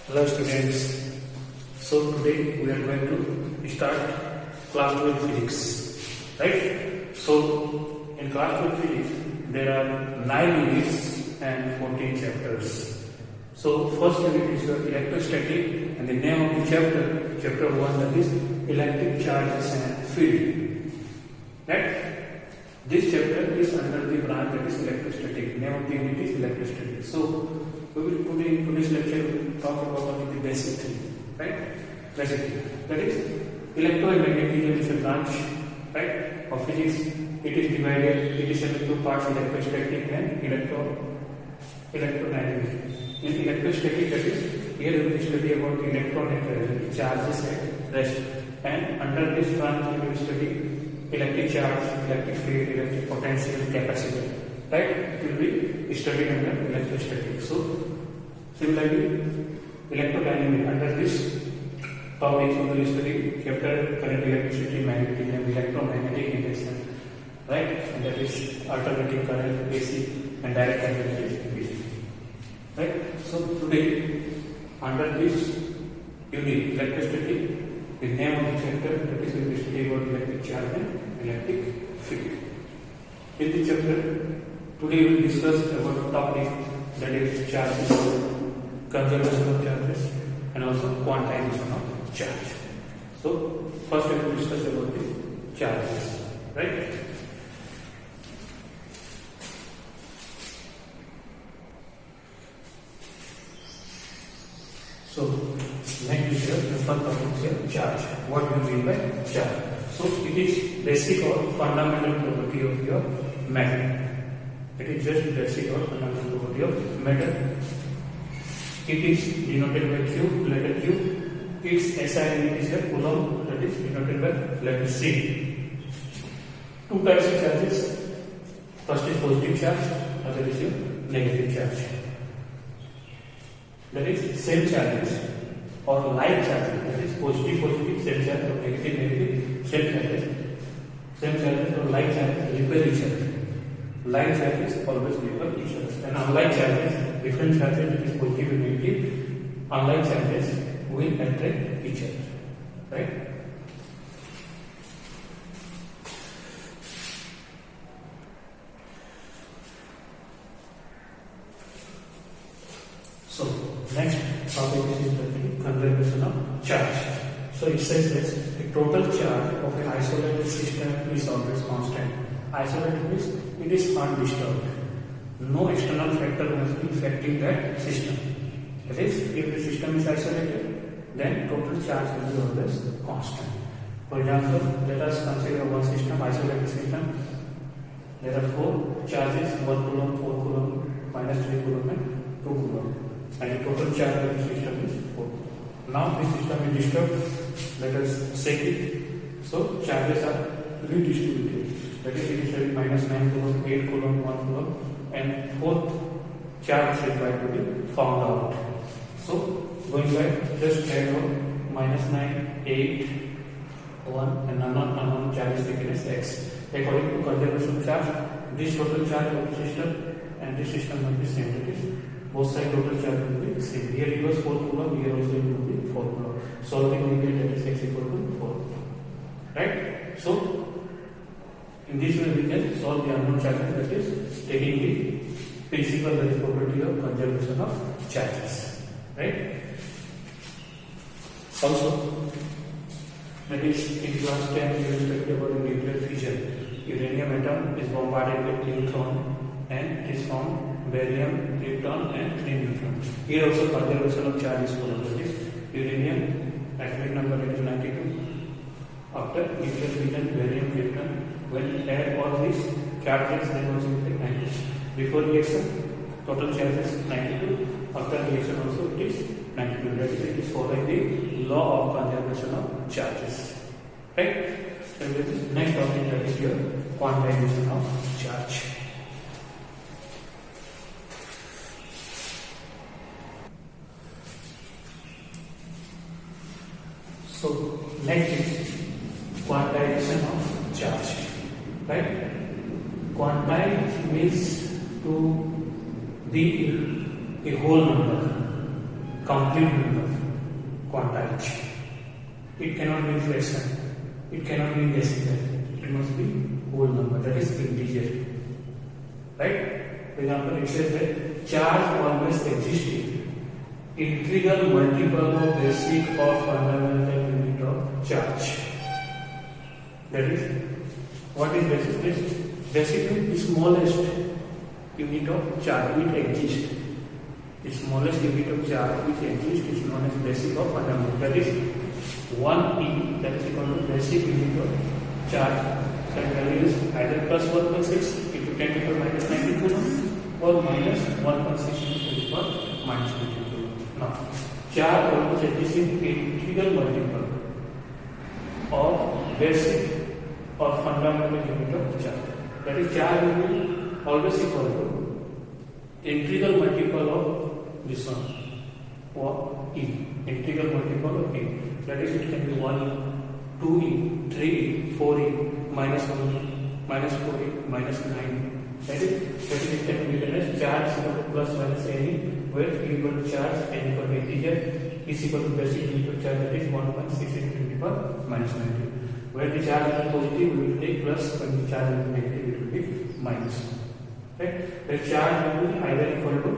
Hello students. So today we are going to start class 12 physics, right? So in class 12 physics there are 9 units and 14 chapters. So first unit is your electrostatic and the name of the chapter 1, that is electric charges and field. Right? This chapter is under the branch that is electrostatic. Name of the unit is electrostatic. So we will today in today's lecture we will talk about only the basic thing, right? Basic thing. That is electromagnetism is a branch, right, of physics. It is divided. It is into two parts: electrostatic and electrodynamic. In electrostatic, that is here we will study about the electron and charges at rest. And under this branch we will study electric charge, electric field, electric potential, capacitor. Right? It will be studied under electrostatic. So, similarly, electrodynamic under this topic we will study chapter current, electricity, magnetism, electromagnetic induction. Right? And that is alternating current, AC, and direct current is DC. Right? So today, under this unit, electrostatic, the name of the chapter that is we will study about electric charge and electric field. In this chapter, today we will discuss about the topic that is charges, conservation of charges, and also quantization of charge. So first we will discuss about the charges, right? So next is the first topic is charge. What do you mean by charge? So it is basic or fundamental property of your matter. It is just basic or fundamental property of matter. It is denoted by Q, letter Q. Its SI unit is a coulomb, that is denoted by letter C. Two types of charges. First is positive charge, other is your negative charge. That is same charges or like charges. That is positive, same charge, or negative, same charges. Same charges or like charges repel each other. Like charges always repel each other. And unlike charges, different charges, that is positive and negative, unlike charges will attract each other. Right? So next topic is the conservation of charge. So it says that the total charge of an isolated system is always constant. Isolated means it is undisturbed. No external factor must be affecting that system. That is, if the system is isolated, then total charge will be always constant. For example, let us consider one system, isolated system. There are 4 charges, 1 coulomb, 4 coulomb, minus 3 coulomb and 2 coulomb. And the total charge of the system is 4. Now this system is disturbed. Let us shake it. So charges are redistributed. That is, it is having minus 9 coulomb, 8 coulomb, 1 coulomb, and 4th charge is required to be found out. So going back, just add on minus 9, 8, 1, and unknown charge is taken as x. According to conservation charge, this total charge of the system and this system must be same. That is, both side total charge will be same. Here it was 4 coulomb, here also it will be 4 coulomb. Solving we get that is x equal to 4. Right? So in this way we can solve the unknown charges, that is taking the principle, that is property of conservation of charges. Right? Also, that is in class 10 we will study about the nuclear fission. Uranium atom is bombarded with neutron and it is found barium, krypton and 3 neutrons. Here also conservation of charge is followed. That is uranium atomic number is 92. After nuclear fission, barium, krypton, when add all these charges, then also we get 90. Before reaction, total charge is 92. After reaction also it is 92. That is, it is following the law of conservation of charges. Right? So next topic, that is your quantization of charge. So next is quantization of charge. Right? Quantize means to be a whole number. complete number, quantile. It cannot be fraction. It cannot be decimal. It must be whole number, that is integer. Right? For example, it says that charge always exists in integral multiple of basic or fundamental unit of charge. That is, what is basic? Basic means the smallest unit of charge which exists. The smallest unit of charge which exists is known as basic or fundamental. That is 1 e, that is equal to basic unit of charge. That value is either plus 1.6 into 10 to the power minus 90 coulomb or minus 1.6 into 10 to the power minus 20 coulomb. Now, charge always exists in integral multiple of basic or fundamental unit of charge. That is, charge will be always equal to integral multiple of this one or e. Integral multiple of e. That is, it can be 1e, 2e, 3e, 4e, minus 1e, minus 4e, minus 9e. That is, it can be written as charge equal to plus minus any, where e equal to charge, n equal to integer, is equal to basic unit of charge, that is 1.6 into 10 to the power minus 90. Where the charge is positive, we will take plus, when the charge is negative, it will be minus. Right? The charge will be either equal to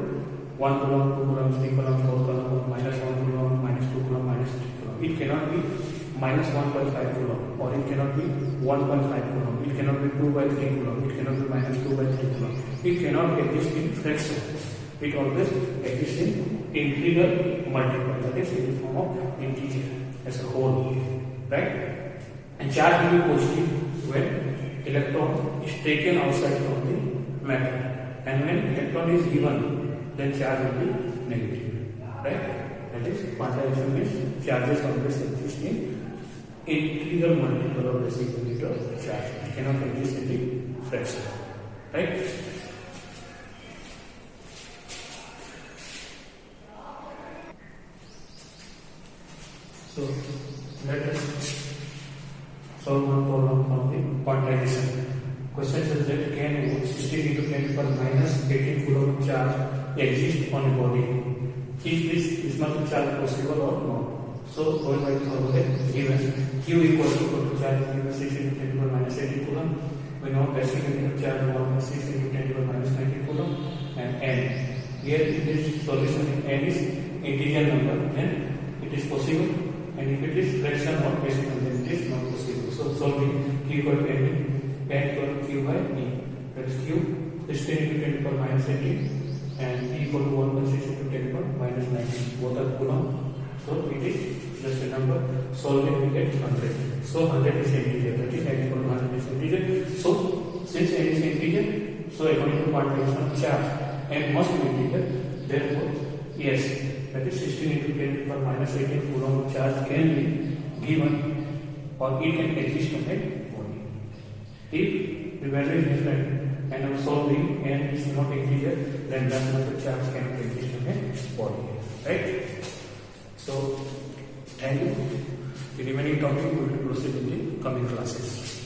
1 coulomb, 2 coulomb, 3 coulomb, 4 coulomb, or minus 1 coulomb, minus 2 coulomb, minus 3 coulomb. It cannot be minus 1.5 coulomb, or it cannot be 1.5 coulomb. It cannot be 2 by 3 coulomb. It cannot be minus 2 by 3 coulomb. It cannot exist in fraction. It always exists in integral multiple. That is, in the form of integer as a whole. Right? And charge will be positive when electron is taken outside from the matter, and when electron is given, then charge will be negative. Right? That is, quantization means charges always exist in integral multiple of basic unit of charge. It cannot exist in the fraction. Right? So let us solve one problem from the quantization. Question says that can 16 into 10 to the power minus 18 coulomb charge exist on a body? Is this much charge possible or not? So going by the formula given Q equals to charge given 16 into 10 to the power minus 18 coulomb. We know basic unit of charge 1.6 into 10 to the power minus 90 coulomb, and n. Here in this solution, n is integer number, then it is possible, and if it is fraction or basic number, then it is not possible. So solving Q equal to n equal to Q by e. That is Q 16 into 10 to the power minus 18 and e equal to 1.6 into 10 to the power minus 19. Both are coulomb. So it is just a number. Solving we get 100. So 100 is integer. That is n equal to 100 is integer. So since n is integer, so according to quantization of charge, n must be integer. Therefore, yes, that is 16 into 10 to the power minus 18 coulomb of charge can be given, or it can exist on a body. If the value is different and I'm solving n is not integer, then that much of charge cannot exist on a body. Right? So, thank you. The remaining topic we will proceed in the coming classes.